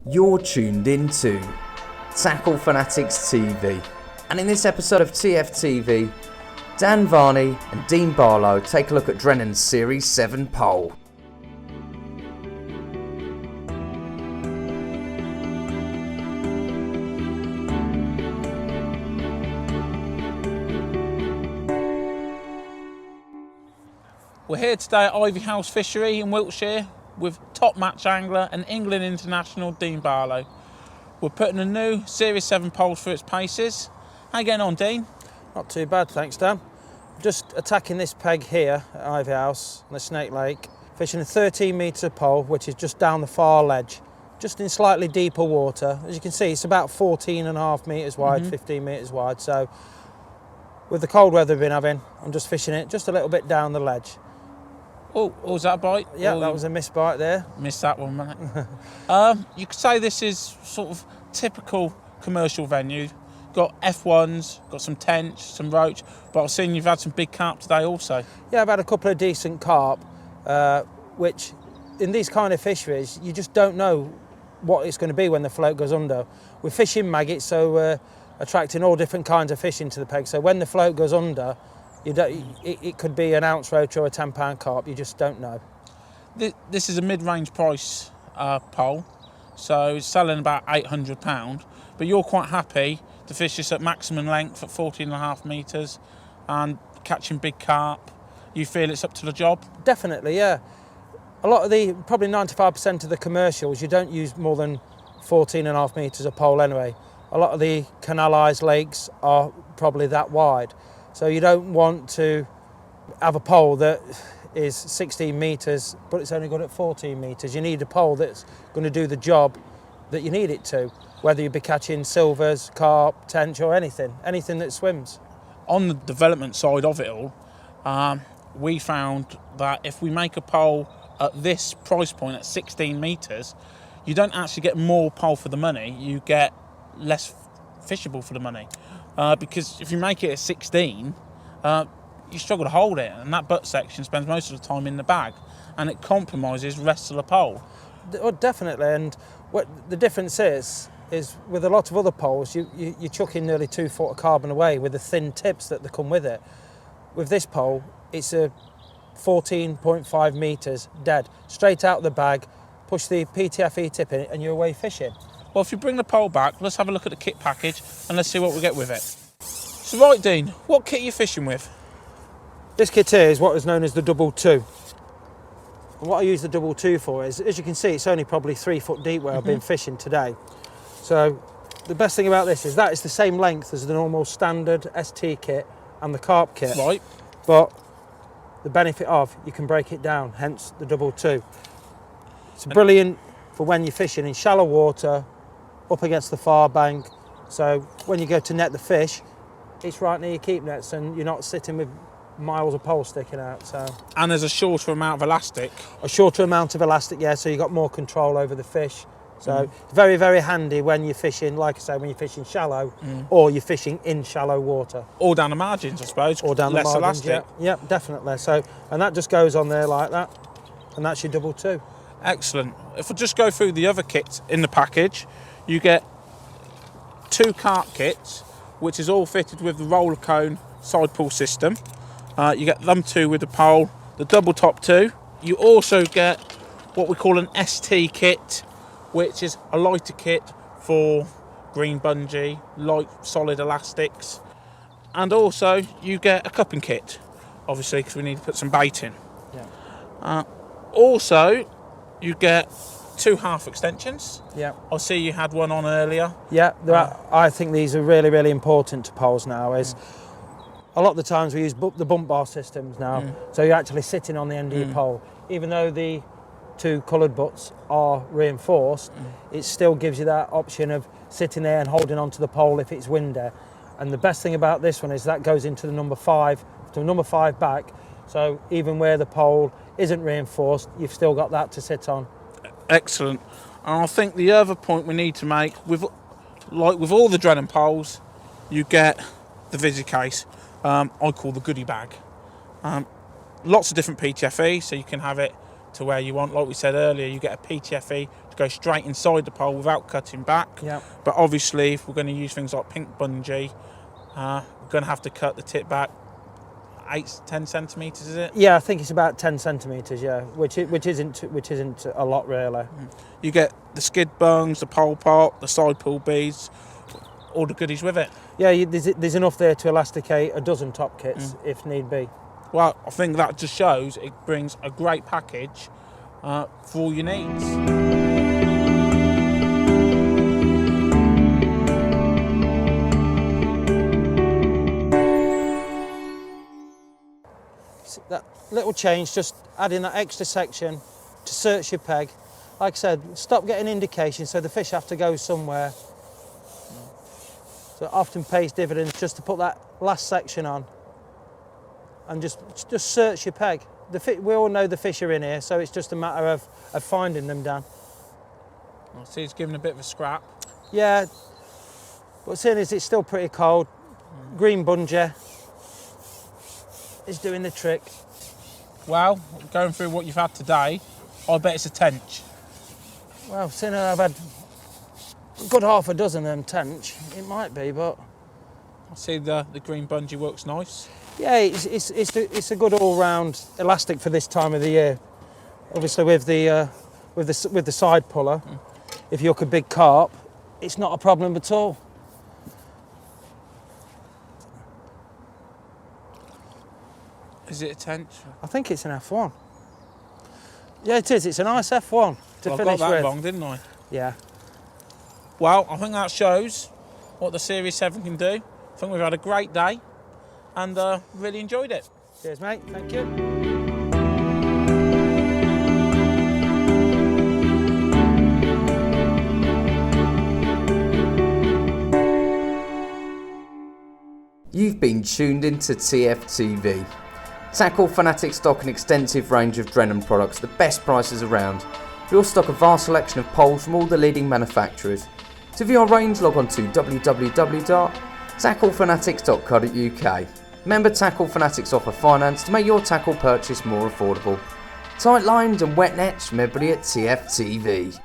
You're tuned into Tackle Fanatics TV, and in this episode of TFTV, Dan Varney and Dean Barlow take a look at Drennan's Series 7 pole. We're here today at Ivy House Fishery in Wiltshire with top match angler and England international Dean Barlow. We're putting a new Series 7 pole through its paces. How you getting on, Dean? Not too bad, thanks, Dan. Just attacking this peg here at Ivy House on the Snake Lake, fishing a 13 metre pole, which is just down the far ledge, just in slightly deeper water. As you can see, it's about 14.5 metres wide, 15 metres wide. So with the cold weather we've been having, I'm just fishing it just a little bit down the ledge. Oh, was that a bite? Yeah, that was a missed bite there. Missed that one, mate. You could say this is sort of typical commercial venue. Got F1s, got some tench, some roach, but I've seen you've had some big carp today also. Yeah, I've had a couple of decent carp, which in these kind of fisheries, you just don't know what it's going to be when the float goes under. We're fishing maggots, so we're attracting all different kinds of fish into the peg. So when the float goes under, it could be an ounce roach or a £10 carp, you just don't know. This is a mid-range price pole, so it's selling about £800, but you're quite happy to fish this at maximum length at 14.5 metres and catching big carp. You feel it's up to the job? Definitely, yeah. A lot of probably 95% of the commercials, you don't use more than 14.5 metres of pole anyway. A lot of the canalised lakes are probably that wide. So you don't want to have a pole that is 16 metres, but it's only good at 14 metres. You need a pole that's going to do the job that you need it to, whether you be catching silvers, carp, tench or anything that swims. On the development side of it all, we found that if we make a pole at this price point at 16 metres, you don't actually get more pole for the money, you get less fishable for the money. Because if you make it at 16, you struggle to hold it, and that butt section spends most of the time in the bag, and it compromises the rest of the pole. Oh, definitely, and what the difference is with a lot of other poles, you chuck in nearly 2 foot of carbon away with the thin tips that come with it. With this pole, it's a 14.5 metres dead, straight out of the bag, push the PTFE tip in it, and you're away fishing. Well, if you bring the pole back, let's have a look at the kit package and let's see what we get with it. So right, Dean, what kit are you fishing with? This kit here is what is known as the double two. And what I use the double two for is, as you can see, it's only probably 3 foot deep where I've been fishing today. So the best thing about this is that it's the same length as the normal standard ST kit and the carp kit. Right. But the benefit of, you can break it down, hence the double two. It's brilliant for when you're fishing in shallow water, up against the far bank. So when you go to net the fish, it's right near your keep nets and you're not sitting with miles of pole sticking out. So. And there's a shorter amount of elastic. A shorter amount of elastic, yeah, so you've got more control over the fish. So very, very handy when you're fishing, like I say, when you're fishing shallow or you're fishing in shallow water. Or down the margins, I suppose. Or down the less margins, elastic. Yeah, definitely. So, and that just goes on there like that, and that's your double two. Excellent. If we just go through the other kits in the package, you get 2 carp kits, which is all fitted with the roller cone side pull system. You get them 2 with the pole, the double top 2. You also get what we call an ST kit, which is a lighter kit for green bungee, light solid elastics. And also you get a cupping kit, obviously, because we need to put some bait in. Yeah. Also, you get 2 half extensions. Yeah. I see you had one on earlier. Yeah, I think these are really, really important to poles now. Is a lot of the times we use the bump bar systems now, so you're actually sitting on the end of your pole. Even though the 2 coloured butts are reinforced, it still gives you that option of sitting there and holding onto the pole if it's windy. And the best thing about this one is that goes into the number 5, to number 5 back. So even where the pole isn't reinforced, you've still got that to sit on. Excellent. And I think the other point we need to make, with all the Drennan poles, you get the Visi case. I call the goodie bag. Lots of different PTFE, so you can have it to where you want. Like we said earlier, you get a PTFE to go straight inside the pole without cutting back. Yeah. But obviously, if we're going to use things like pink bungee, we're going to have to cut the tip back 8-10 centimetres, is it? Yeah, I think it's about 10 centimetres. Yeah, which isn't a lot really. You get the skid bungs, the pole pot, the side pull beads, all the goodies with it. Yeah, there's enough there to elasticate a dozen top kits if need be. Well, I think that just shows it brings a great package for all your needs. That little change, just adding that extra section to search your peg. Like I said, stop getting indications, so the fish have to go somewhere. So it often pays dividends just to put that last section on and just search your peg. We all know the fish are in here, so it's just a matter of finding them, Dan. I see it's giving a bit of a scrap. Yeah, but seeing as it's still pretty cold, green bungee is doing the trick. Well, going through what you've had today, I bet it's a tench. Well, seeing as I've had a good half a dozen of them tench, it might be, but I see the green bungee works nice. yeah, it's a good all-round elastic for this time of the year. Obviously, with the side puller, if you hook a big carp, it's not a problem at all. Is it a tench? I think it's an F1. Yeah, it is. It's a nice F1 to Well, I finish got that with. wrong, didn't I? Yeah. Well, I think that shows what the Series 7 can do. I think we've had a great day and really enjoyed it. Cheers, mate. Thank you. You've been tuned into TFTV. Tackle Fanatics stock an extensive range of Drennan products at the best prices around. We also stock a vast selection of poles from all the leading manufacturers. To view our range, log on to www.tacklefanatics.co.uk. Remember, Tackle Fanatics offer finance to make your tackle purchase more affordable. Tight lines and wet nets from everybody at TFTV.